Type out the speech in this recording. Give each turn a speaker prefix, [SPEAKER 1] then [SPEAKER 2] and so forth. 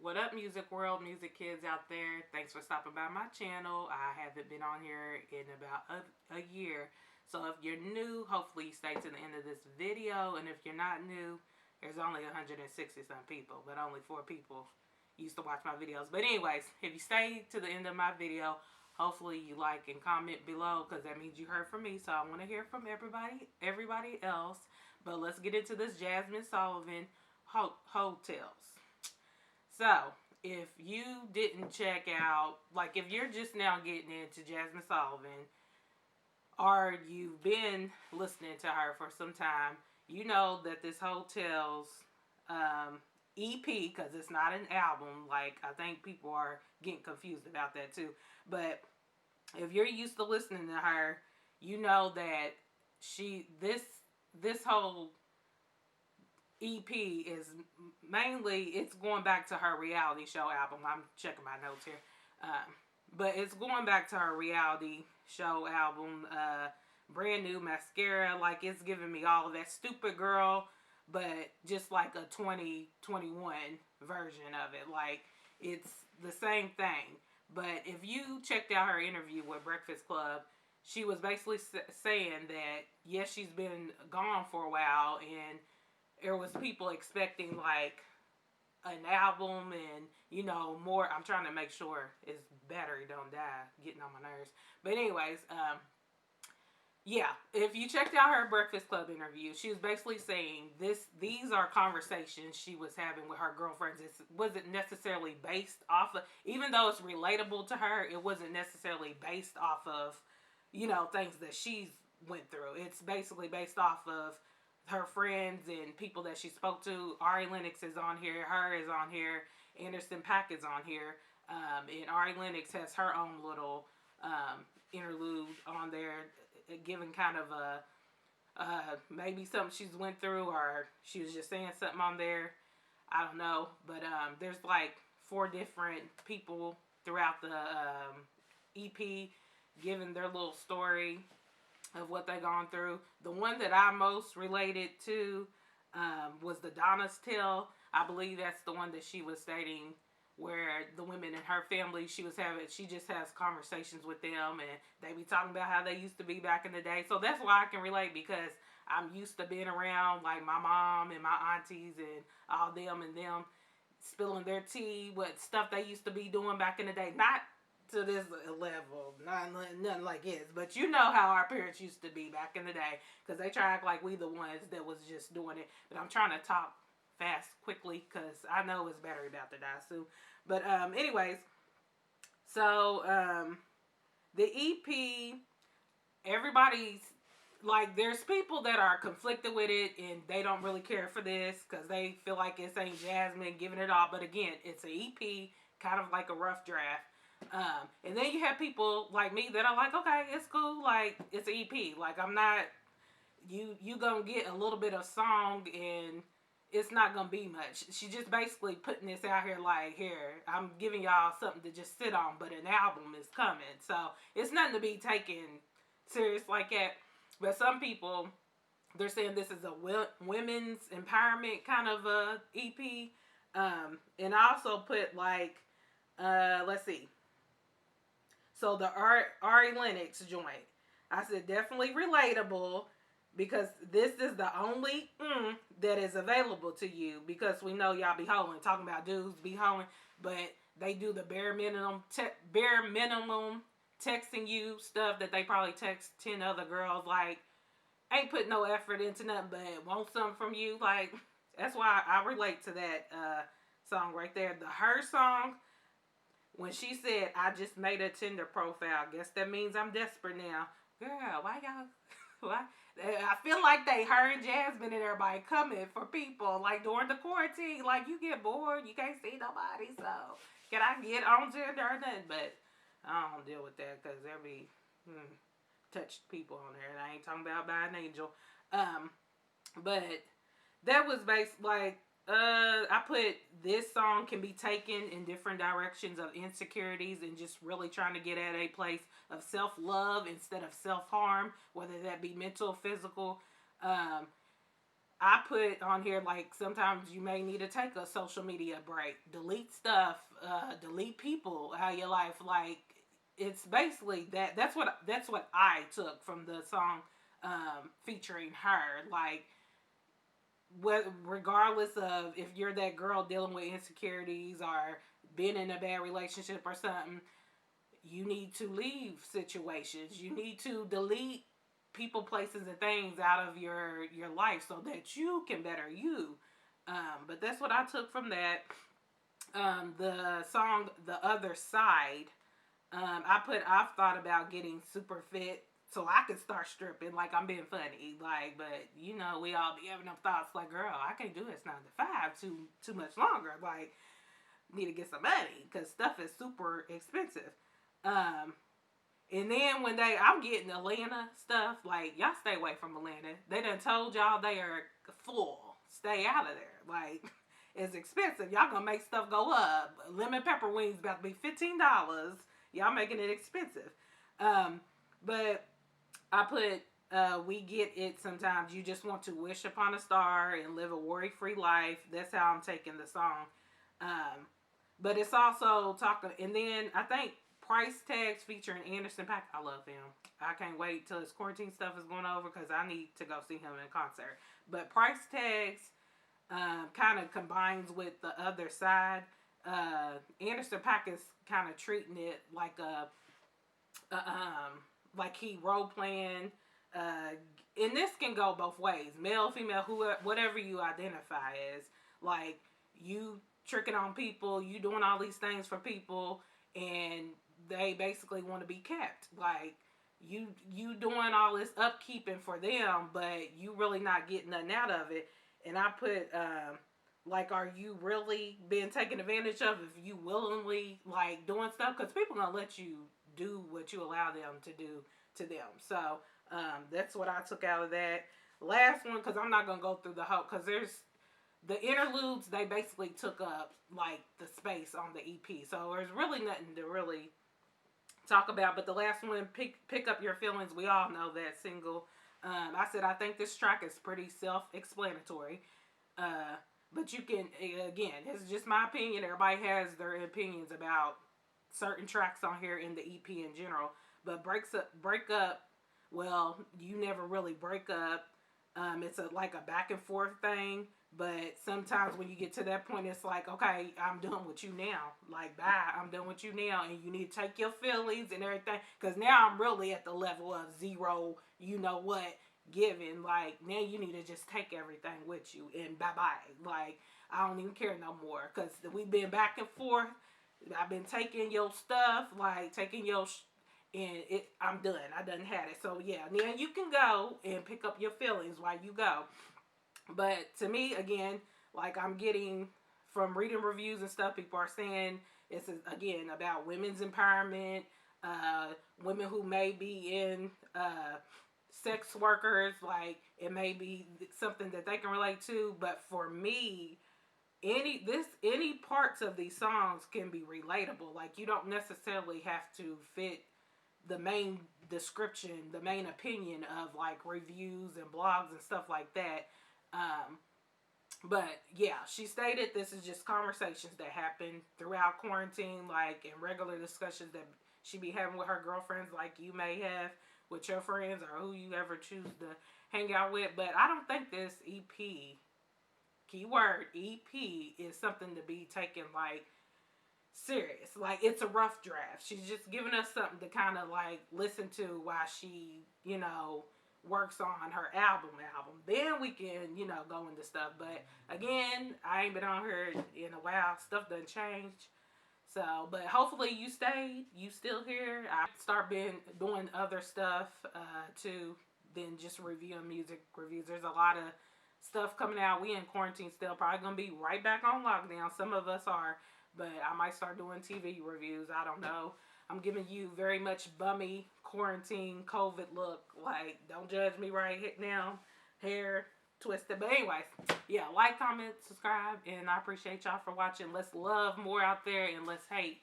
[SPEAKER 1] What up, music world, music kids out there? Thanks for stopping by my channel. I haven't been on here in about a year. So if you're new, hopefully you stay to the end of this video. And if you're not new, there's only 160 some people, but only 4 people used to watch my videos. But anyways, if you stay to the end of my video, hopefully you like and comment below, because that means you heard from me. So I want to hear from everybody else. But let's get into this Jazmine Sullivan hotels. So, if you didn't check out, like if you're just now getting into Jazmine Sullivan, or you've been listening to her for some time, you know that this Hotels EP, because it's not an album, like I think people are getting confused about that too. But if you're used to listening to her, you know that this whole EP is mainly, it's going back to her reality show album. I'm checking my notes here. But it's going back to her reality show album, Brand New Mascara. Like, it's giving me all of that Stupid Girl, but just like a 2021 version of it. Like, it's the same thing. But if you checked out her interview with Breakfast Club, she was basically saying that, yes, she's been gone for a while, and there was people expecting like an album and, you know, more. I'm trying to make sure his battery don't die, getting on my nerves. But anyways, yeah, if you checked out her Breakfast Club interview, she was basically saying these are conversations she was having with her girlfriends. It wasn't necessarily based off of, even though it's relatable to her, it wasn't necessarily based off of, you know, things that she's went through. It's basically based off of her friends and people that she spoke to. Ari Lennox is on here. H.E.R. is on here. Anderson .Paak is on here. And Ari Lennox has her own little interlude on there, giving kind of a maybe something she's went through, or she was just saying something on there. I don't know. But there's like 4 different people throughout the EP giving their little story of what they gone through. The one that I most related to was the Donna's Tale. I believe that's the one that she was stating, where the women in her family, she just has conversations with them, and they be talking about how they used to be back in the day. So that's why I can relate, because I'm used to being around like my mom and my aunties and all them, and them spilling their tea, what stuff they used to be doing back in the day. Not to this level, nothing like his, but you know how our parents used to be back in the day, because they try to act like we the ones that was just doing it. But I'm trying to talk fast quickly, because I know his battery about to die soon. But anyways, so the EP, everybody's like, there's people that are conflicted with it, and they don't really care for this because they feel like it's ain't Jazmine giving it all. But again, it's an EP, kind of like a rough draft. And then you have people like me that are like, okay, it's cool, like it's an EP, like I'm not, you gonna get a little bit of song and it's not gonna be much. She just basically putting this out here like, here, I'm giving y'all something to just sit on, but an album is coming, so it's nothing to be taken serious like that. But some people, they're saying this is a women's empowerment kind of a EP. And I also put like, let's see. So the Ari Lennox joint, I said definitely relatable, because this is the only that is available to you, because we know y'all be hoeing, talking about dudes be hoeing, but they do the bare minimum texting you stuff that they probably text 10 other girls, like ain't put no effort into nothing but want something from you. Like, that's why I relate to that song right there. The H.E.R. song, when she said, I just made a Tinder profile, guess that means I'm desperate now. Girl, why y'all, why? I feel like they, her and Jazmine and everybody coming for people, like during the quarantine, like you get bored, you can't see nobody, so can I get on Tinder or nothing? But I don't deal with that, because there be touched people on there, and I ain't talking about by an angel. But that was based like, I put, this song can be taken in different directions of insecurities and just really trying to get at a place of self-love instead of self-harm, whether that be mental, physical. I put on here like sometimes you may need to take a social media break, delete stuff, delete people out of your life. Like it's basically that. That's what I took from the song featuring her. Like regardless of if you're that girl dealing with insecurities or been in a bad relationship or something, you need to leave situations. You need to delete people, places, and things out of your life so that you can better you. But that's what I took from that. The song "The Other Side." I've thought about getting super fit so I could start stripping. Like I'm being funny, like, but we all be having them thoughts like, girl, I can't do this 9 to 5 too much longer. Like, need to get some money because stuff is super expensive. Um, and then when I'm getting Atlanta stuff, like y'all stay away from Atlanta. They done told y'all they are full. Stay out of there. Like it's expensive. Y'all gonna make stuff go up. Lemon pepper wings about to be $15. Y'all making it expensive. Um, but I put we get it sometimes. You just want to wish upon a star and live a worry free life. That's how I'm taking the song. Um, but it's also talking, and then I think Price Tags featuring Anderson .Paak. I love him. I can't wait till his quarantine stuff is going over because I need to go see him in concert. But Price Tags kind of combines with the other side. Anderson .Paak is kind of treating it like he role playing. Uh, and this can go both ways, male, female, whoever, whatever you identify as. Like you tricking on people, you doing all these things for people, and they basically want to be kept. Like you doing all this upkeeping for them, but you really not getting nothing out of it. And I put like, are you really being taken advantage of if you willingly like doing stuff? Because people gonna let you do what you allow them to do to them. So that's what I took out of that. Last one, because I'm not gonna go through the whole, because there's the interludes. They basically took up like the space on the EP, so there's really nothing to really talk about. But the last one, pick up your feelings. We all know that single. I said I think this track is pretty self-explanatory. Uh, but you can, again, it's just my opinion. Everybody has their opinions about certain tracks on here in the EP in general. But break up. Well, you never really break up. It's like a back and forth thing. But sometimes when you get to that point, it's like, okay, I'm done with you now. Like, bye, I'm done with you now. And you need to take your feelings and everything. Because now I'm really at the level of zero, you know what, giving. Like, now you need to just take everything with you and bye-bye. Like, I don't even care no more. Because we've been back and forth. I've been taking your stuff, like, taking your and I'm done. I done had it. So yeah, now you can go and pick up your feelings while you go. But to me, again, like I'm getting from reading reviews and stuff, people are saying it's again about women's empowerment, uh, women who may be in sex workers, like it may be something that they can relate to. But for me, any parts of these songs can be relatable. Like you don't necessarily have to fit the main description, the main opinion of like reviews and blogs and stuff like that. Um, but yeah, she stated this is just conversations that happen throughout quarantine, like in regular discussions that she be having with her girlfriends, like you may have with your friends or who you ever choose to hang out with. But I don't think this EP, keyword EP, is something to be taken like serious. Like it's a rough draft. She's just giving us something to kind of like listen to while she, works on her album. Then we can, go into stuff. But again, I ain't been on her in a while. Stuff done changed. So, but hopefully you stayed. You still here. I start doing other stuff too than just reviewing music reviews. There's a lot of stuff coming out. We in quarantine still. Probably gonna be right back on lockdown. Some of us are, but I might start doing TV reviews. I don't know. I'm giving you very much bummy quarantine COVID look. Like, don't judge me right now. Hair twisted. But anyways, yeah, like, comment, subscribe, and I appreciate y'all for watching. Let's love more out there and let's hate